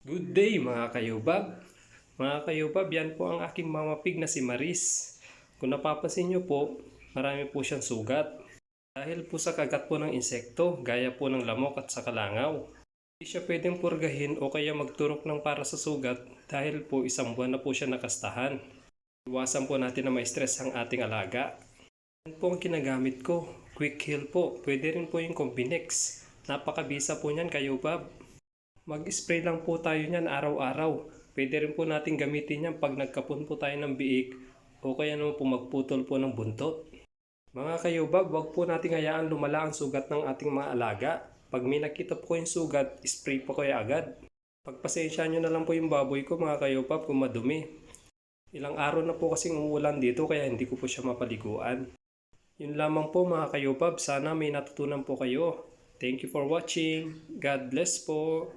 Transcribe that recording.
Good day mga kayubab. Mga kayubab, yan po ang aking mama pig na si Maris. Kung napapansin nyo po, marami po siyang sugat. Dahil po sa kagat po ng insekto, gaya po ng lamok at sa kalangaw. Hindi siya pwedeng purgahin o kaya magturok ng para sa sugat dahil po isang buwan na po siya nakastahan. Iwasan po natin na ma-stress ang ating alaga. Yan po ang kinagamit ko. Quick Heal po. Pwede rin po yung Combinex. Napakabisa po niyan kayubab. Mag-spray lang po tayo niyan araw-araw. Pwede rin po natin gamitin yan pag nagkapon po tayo ng biik o kaya naman po magputol po ng buntot. Mga kayubab, wag po natin hayaan lumala ang sugat ng ating mga alaga. Pag may nakita po yung sugat, spray po kayo agad. Pagpasensya nyo na lang po yung baboy ko mga kayubab kung madumi. Ilang araw na po kasing umuulan dito kaya hindi ko po siya mapaliguan. Yun lamang po mga kayubab, sana may natutunan po kayo. Thank you for watching. God bless po.